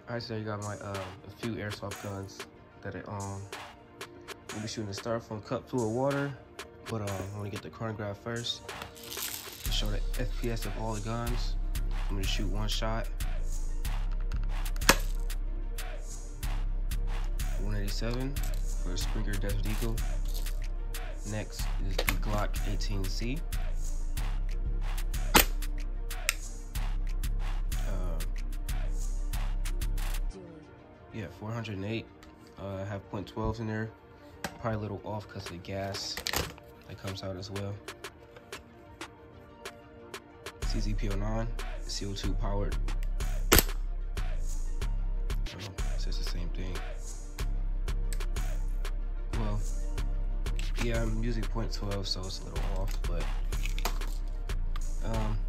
Alright, so you got my a few airsoft guns that are we'll be shooting a styrofoam cup full of water, but I want to get the chronograph first to show the FPS of all the guns. I'm gonna shoot one shot. 187 for a Springer Desert Eagle. Next is the Glock 18C. Yeah, 408. I have .12s in there. Probably a little off because of the gas that comes out as well. CZP09, CO2 powered. It's just the same thing. Well, yeah, I'm using .12, so it's a little off, but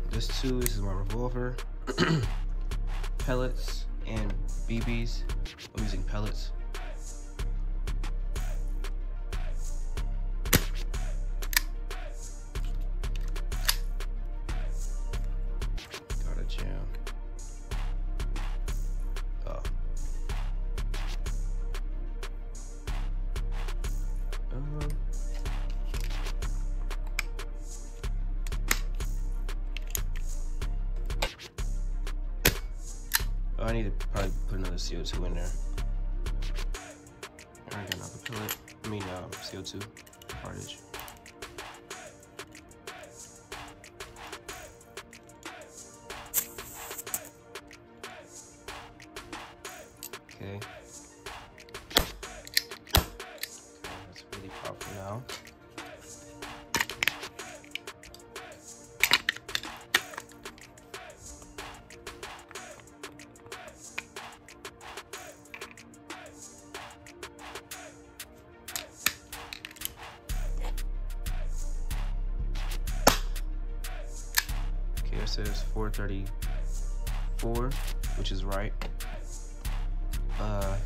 this is my revolver, pellets, and BBs. I'm using pellets. Got a jam. Oh. I need to probably put another CO2 in there. I got another pellet. CO2 cartridge. Okay. That's really powerful now. It says 434, which is right. I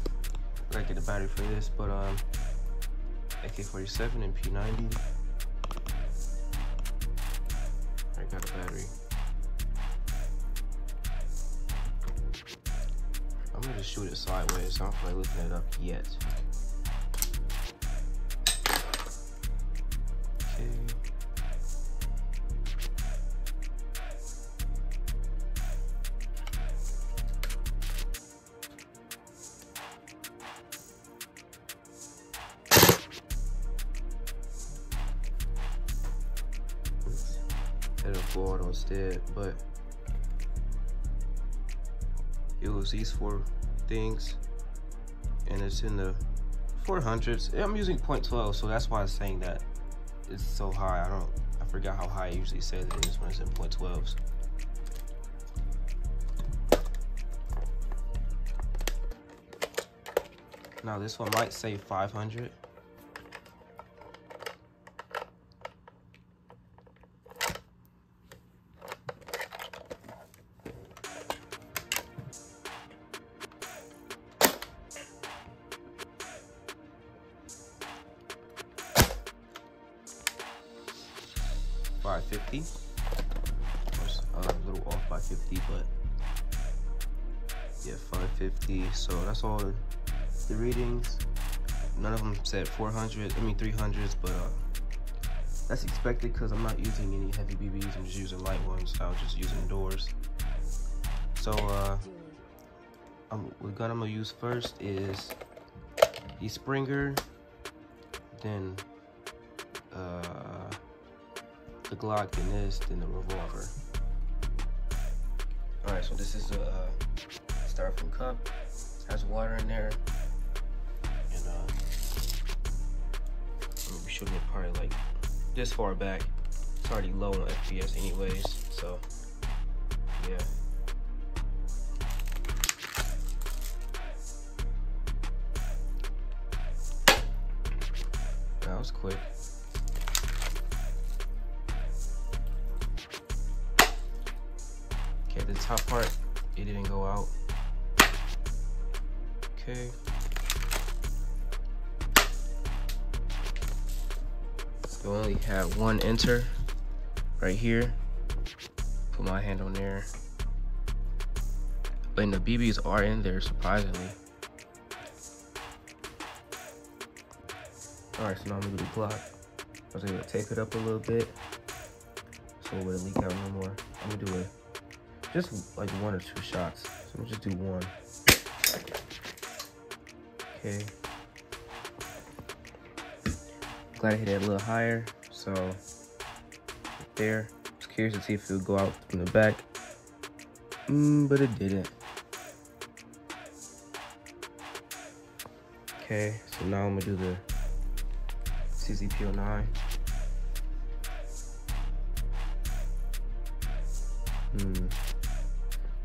gotta get a battery for this, but AK-47 and P90. I got a battery. I'm gonna just shoot it sideways, so I don't feel like looking it up yet. Okay. Hit a full auto instead, but it was these 4 things, and it's in the 400s. I'm using .12, so that's why I'm saying that it's so high. I forgot how high I usually say that it is when it's in .12s. Now this one might say 500. $550. Of course, a little off by 50, but yeah, 550. So that's all the readings. None of them said 300s, but that's expected because I'm not using any heavy BBs. I'm just using light ones. I was just using doors. So the gun I'm gonna use first is the Springer, then the Glock, then this, then the revolver. All right, so this is a styrofoam cup. It has water in there, and I'm gonna be shooting it probably like this far back. It's already low on FPS anyways, so yeah. That was quick. Okay, the top part, it didn't go out. Okay. So I only have one enter right here. Put my hand on there. and the BBs are in there, surprisingly. Alright, so now I'm gonna do the Glock. I was able to tape it up a little bit so it wouldn't leak out no more. I'm gonna do just like 1 or 2 shots. So I'm gonna just do 1. Okay. Glad I hit it a little higher. So there. Just curious to see if it would go out from the back. But it didn't. Okay, so now I'm gonna do the CZP09.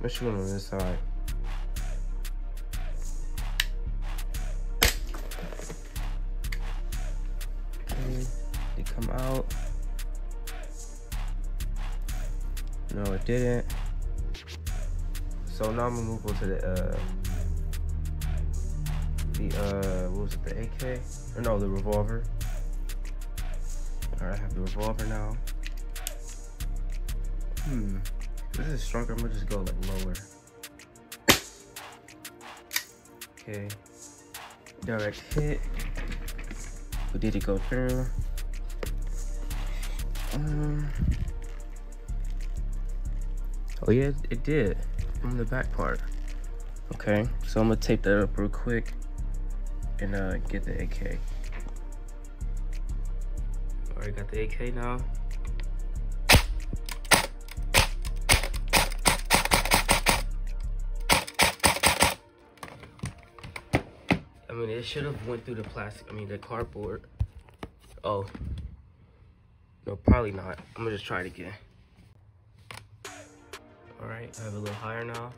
Let's shoot on this side. Okay, they come out. No, it didn't. So now I'm gonna move on to what was it, the AK? Or no, the revolver. Alright, I have the revolver now. This is stronger. I'm gonna just go like lower. Okay. Direct hit. But did it go through? Oh yeah, it did. From the back part. Okay, so I'm gonna tape that up real quick and get the AK. Alright, got the AK now. I mean, it should have went through the plastic, the cardboard. Oh. No, probably not. I'm gonna just try it again. Alright, I have a little higher now.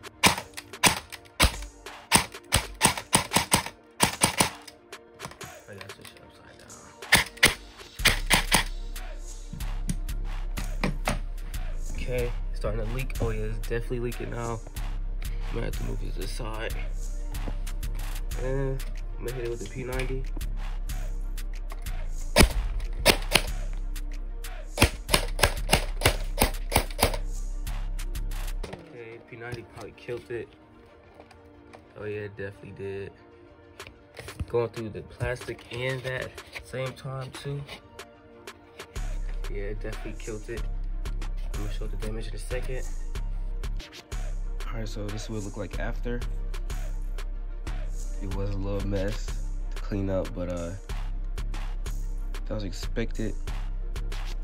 I got this shit upside down. Okay, starting to leak. Oh yeah, it's definitely leaking now. I'm gonna have to move it to the side. And I'm gonna hit it with the P90. Okay, P90 probably killed it. Oh yeah, it definitely did. Going through the plastic and that same time too. Yeah, it definitely killed it. I'm gonna show the damage in a second. Alright, so this is what it looked like after. It was a little mess to clean up, but that was expected.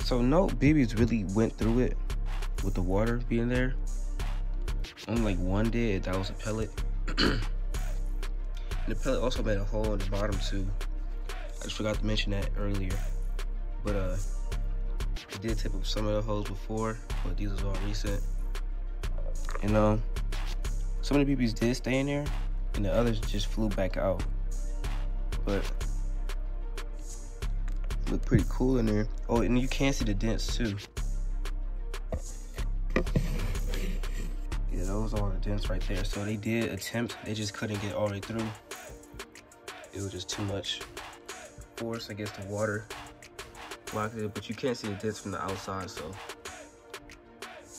So no BBs really went through it with the water being there. Only like one did, that was a pellet. And the pellet also made a hole in the bottom too. I just forgot to mention that earlier. But it did tip up some of the holes before, but these was all recent. And some of the BBs did stay in there, and the others just flew back out. But look pretty cool in there. Oh, and you can see the dents too. Yeah, those are the dents right there. So they did attempt, they just couldn't get all the way through. It was just too much force. I guess the water blocked it, but you can't see the dents from the outside, so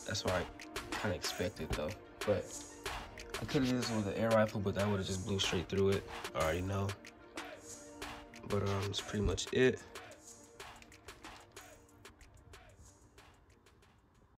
that's why I kind of expected though. But I could have did this with an air rifle, but that would have just blew straight through it. I already know. But that's pretty much it.